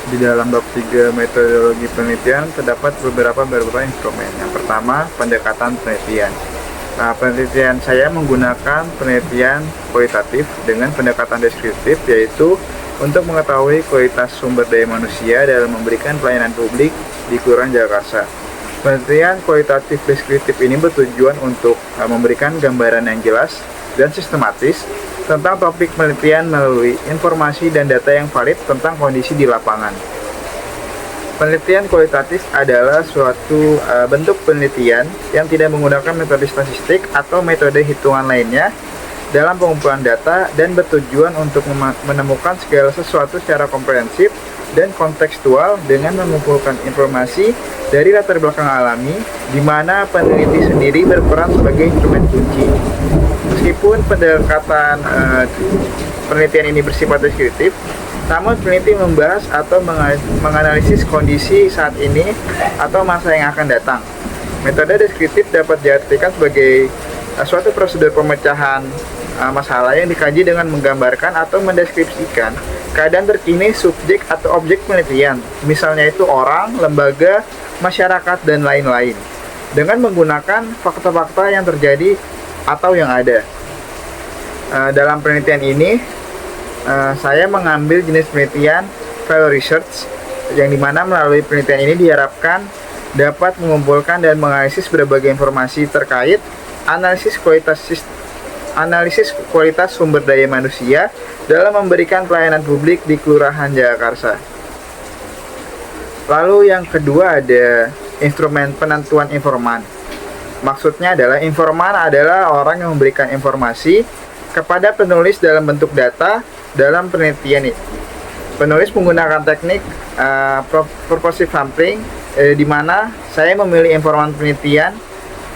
Di dalam bab 3 metodologi penelitian terdapat beberapa instrumen. Yang pertama, pendekatan penelitian. Nah, penelitian saya menggunakan penelitian kualitatif dengan pendekatan deskriptif, yaitu untuk mengetahui kualitas sumber daya manusia dalam memberikan pelayanan publik di Kelurahan Jagakarsa. Penelitian kualitatif deskriptif ini bertujuan untuk memberikan gambaran yang jelas dan sistematis tentang topik penelitian melalui informasi dan data yang valid tentang kondisi di lapangan. Penelitian kualitatif adalah suatu bentuk penelitian yang tidak menggunakan metode statistik atau metode hitungan lainnya dalam pengumpulan data dan bertujuan untuk menemukan segala sesuatu secara komprehensif dan kontekstual dengan mengumpulkan informasi dari latar belakang alami, di mana peneliti sendiri berperan sebagai instrumen kunci. Meskipun pendekatan penelitian ini bersifat deskriptif, namun peneliti membahas atau menganalisis kondisi saat ini atau masa yang akan datang. Metode deskriptif dapat diartikan sebagai suatu prosedur pemecahan masalah yang dikaji dengan menggambarkan atau mendeskripsikan keadaan terkini subjek atau objek penelitian, misalnya itu orang, lembaga, masyarakat, dan lain-lain, dengan menggunakan fakta-fakta yang terjadi atau yang ada. Dalam penelitian ini, saya mengambil jenis penelitian value research, yang dimana melalui penelitian ini diharapkan dapat mengumpulkan dan menganalisis berbagai informasi terkait analisis kualitas sumber daya manusia dalam memberikan pelayanan publik di Kelurahan Jagakarsa. Lalu yang kedua ada instrumen penentuan informan. Maksudnya adalah informan adalah orang yang memberikan informasi kepada penulis dalam bentuk data dalam penelitian ini. Penulis menggunakan teknik purposive sampling, di mana saya memilih informan penelitian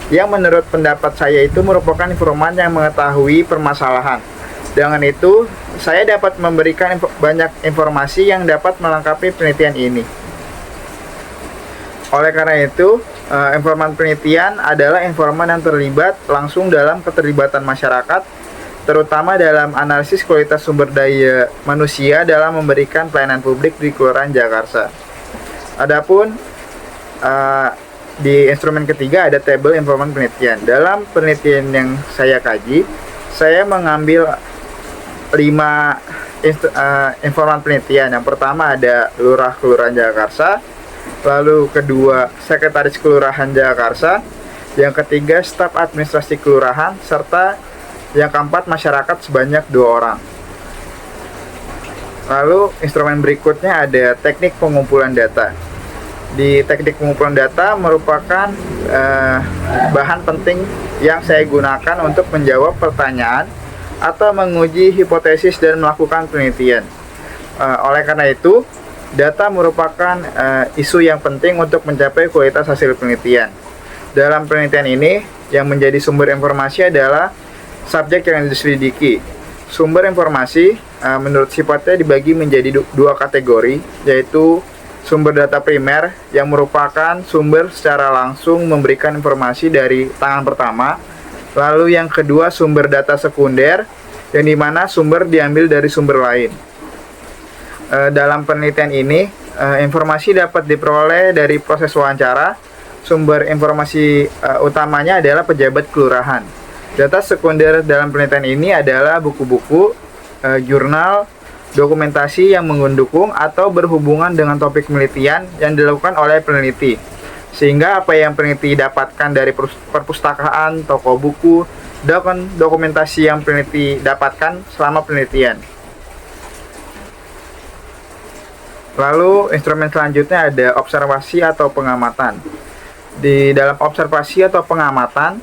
yang menurut pendapat saya itu merupakan informan yang mengetahui permasalahan. Dengan itu, saya dapat memberikan banyak informasi yang dapat melengkapi penelitian ini. Oleh karena itu, informan penelitian adalah informan yang terlibat langsung dalam keterlibatan masyarakat, terutama dalam analisis kualitas sumber daya manusia dalam memberikan pelayanan publik di Kelurahan Jagakarsa. Adapun di instrumen ketiga ada tabel informan penelitian. Dalam penelitian yang saya kaji, saya mengambil 5 informan penelitian. Yang pertama ada Lurah Kelurahan Jagakarsa, lalu kedua Sekretaris Kelurahan Jagakarsa, yang ketiga staf administrasi kelurahan, serta yang keempat masyarakat sebanyak 2 orang. Lalu instrumen berikutnya ada teknik pengumpulan data. Di teknik pengumpulan data merupakan bahan penting yang saya gunakan untuk menjawab pertanyaan atau menguji hipotesis dan melakukan penelitian. Oleh karena itu, data merupakan isu yang penting untuk mencapai kualitas hasil penelitian. Dalam penelitian ini, yang menjadi sumber informasi adalah subjek yang diselidiki. Sumber informasi menurut sifatnya dibagi menjadi 2 kategori, yaitu sumber data primer yang merupakan sumber secara langsung memberikan informasi dari tangan pertama. Lalu yang kedua sumber data sekunder, yang dimana sumber diambil dari sumber lain. Dalam penelitian ini, informasi dapat diperoleh dari proses wawancara. Sumber informasi utamanya adalah pejabat kelurahan. Data sekunder dalam penelitian ini adalah buku-buku, jurnal, dokumentasi yang mendukung atau berhubungan dengan topik penelitian yang dilakukan oleh peneliti. Sehingga apa yang peneliti dapatkan dari perpustakaan, toko buku, dokumentasi yang peneliti dapatkan selama penelitian. Lalu instrumen selanjutnya ada observasi atau pengamatan. Di dalam observasi atau pengamatan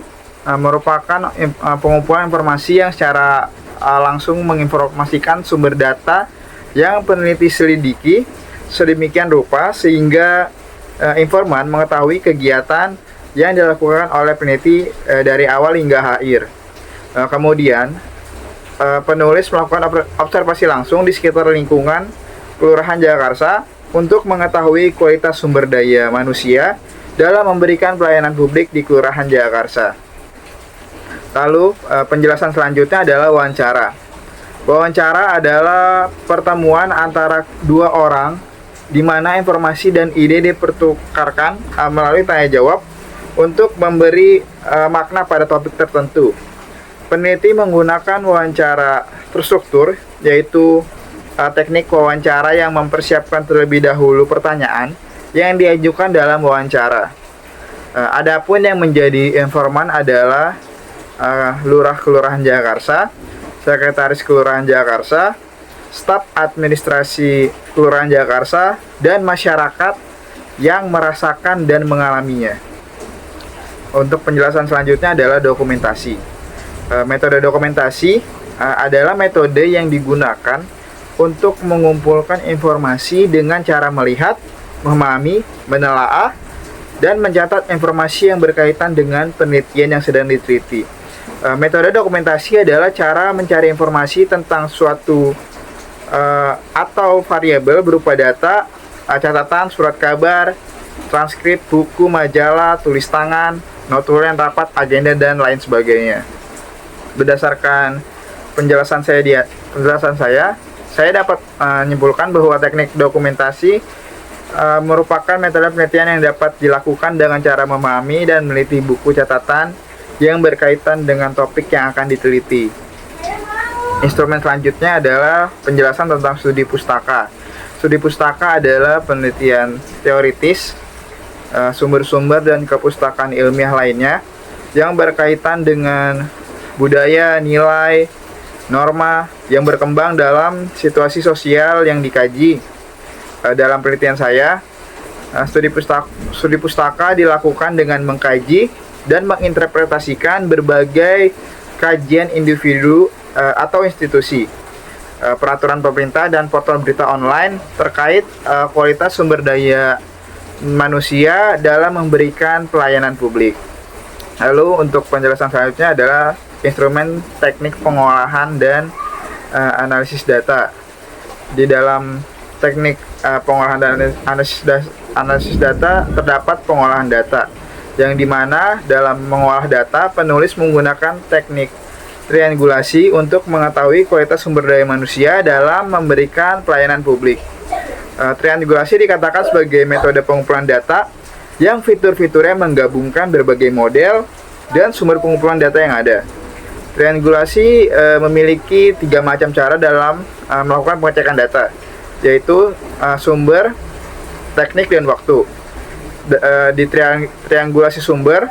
merupakan pengumpulan informasi yang secara langsung menginformasikan sumber data yang peneliti selidiki sedemikian rupa sehingga informan mengetahui kegiatan yang dilakukan oleh peneliti dari awal hingga akhir. Kemudian penulis melakukan observasi langsung di sekitar lingkungan Kelurahan Jagakarsa untuk mengetahui kualitas sumber daya manusia dalam memberikan pelayanan publik di Kelurahan Jagakarsa. Lalu penjelasan selanjutnya adalah wawancara. Wawancara adalah pertemuan antara 2 orang di mana informasi dan ide dipertukarkan melalui tanya jawab untuk memberi makna pada topik tertentu. Peneliti menggunakan wawancara terstruktur, yaitu teknik wawancara yang mempersiapkan terlebih dahulu pertanyaan yang diajukan dalam wawancara. Adapun yang menjadi informan adalah Lurah Kelurahan Jakarta, Sekretaris Kelurahan Jakarta, staf administrasi Kelurahan Jakarta, dan masyarakat yang merasakan dan mengalaminya. Untuk penjelasan selanjutnya adalah dokumentasi. Metode dokumentasi adalah metode yang digunakan untuk mengumpulkan informasi dengan cara melihat, memahami, menelaah, dan mencatat informasi yang berkaitan dengan penelitian yang sedang diteliti. Metode dokumentasi adalah cara mencari informasi tentang suatu atau variabel berupa data, catatan, surat kabar, transkrip, buku, majalah, tulis tangan, notulen rapat, agenda, dan lain sebagainya. Berdasarkan penjelasan saya dapat menyimpulkan bahwa teknik dokumentasi merupakan metode penelitian yang dapat dilakukan dengan cara memahami dan meneliti buku catatan yang berkaitan dengan topik yang akan diteliti. Instrumen selanjutnya adalah penjelasan tentang studi pustaka. Studi pustaka adalah penelitian teoritis, sumber-sumber dan kepustakaan ilmiah lainnya yang berkaitan dengan budaya, nilai, norma yang berkembang dalam situasi sosial yang dikaji. Dalam penelitian saya, studi pustaka dilakukan dengan mengkaji dan menginterpretasikan berbagai kajian individu atau institusi, peraturan pemerintah, dan portal berita online terkait kualitas sumber daya manusia dalam memberikan pelayanan publik. Lalu untuk penjelasan selanjutnya adalah instrumen teknik pengolahan dan analisis data. Di dalam teknik pengolahan dan analisis data terdapat pengolahan data, yang dimana dalam mengolah data penulis menggunakan teknik triangulasi untuk mengetahui kualitas sumber daya manusia dalam memberikan pelayanan publik. Triangulasi dikatakan sebagai metode pengumpulan data yang fitur-fiturnya menggabungkan berbagai model dan sumber pengumpulan data yang ada. Triangulasi memiliki 3 macam cara dalam melakukan pengecekan data, yaitu sumber, teknik, dan waktu. Di triangulasi sumber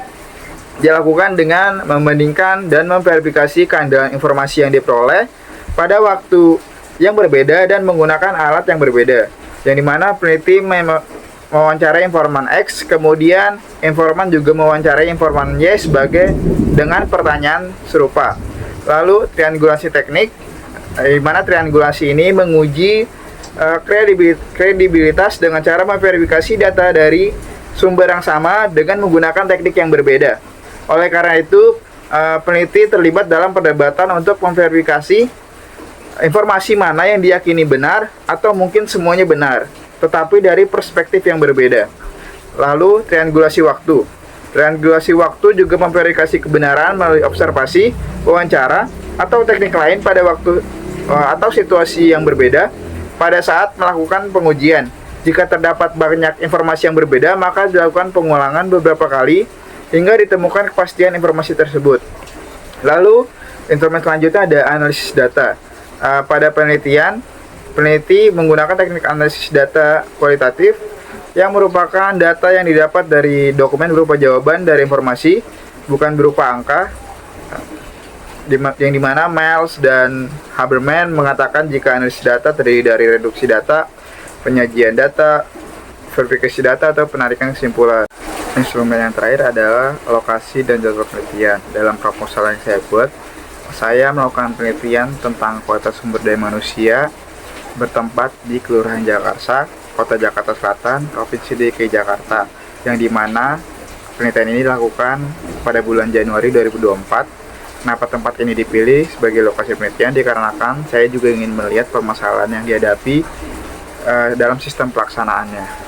dilakukan dengan membandingkan dan memverifikasi keandalan informasi yang diperoleh pada waktu yang berbeda dan menggunakan alat yang berbeda, yang dimana peneliti mewawancarai informan X, kemudian informan juga mewawancarai informan Y dengan pertanyaan serupa. Lalu triangulasi teknik, di mana triangulasi ini menguji kredibilitas dengan cara memverifikasi data dari sumber yang sama dengan menggunakan teknik yang berbeda. Oleh karena itu, peneliti terlibat dalam perdebatan untuk memverifikasi informasi mana yang diyakini benar atau mungkin semuanya benar, tetapi dari perspektif yang berbeda. Lalu triangulasi waktu. Triangulasi waktu juga memverifikasi kebenaran melalui observasi, wawancara, atau teknik lain pada waktu atau situasi yang berbeda pada saat melakukan pengujian. Jika terdapat banyak informasi yang berbeda, maka dilakukan pengulangan beberapa kali hingga ditemukan kepastian informasi tersebut. Lalu, instrumen selanjutnya ada analisis data. Pada penelitian, peneliti menggunakan teknik analisis data kualitatif yang merupakan data yang didapat dari dokumen berupa jawaban dari informasi, bukan berupa angka, yang dimana Miles dan Haberman mengatakan jika analisis data terdiri dari reduksi data, penyajian data, verifikasi data, atau penarikan kesimpulan. Instrumen yang terakhir adalah lokasi dan jadwal penelitian. Dalam proposal yang saya buat, saya melakukan penelitian tentang kualitas sumber daya manusia bertempat di Kelurahan Jakarta, Kota Jakarta Selatan, Provinsi DKI Jakarta, yang dimana penelitian ini dilakukan pada bulan Januari 2024. Kenapa tempat ini dipilih sebagai lokasi penelitian? Dikarenakan saya juga ingin melihat permasalahan yang dihadapi dalam sistem pelaksanaannya.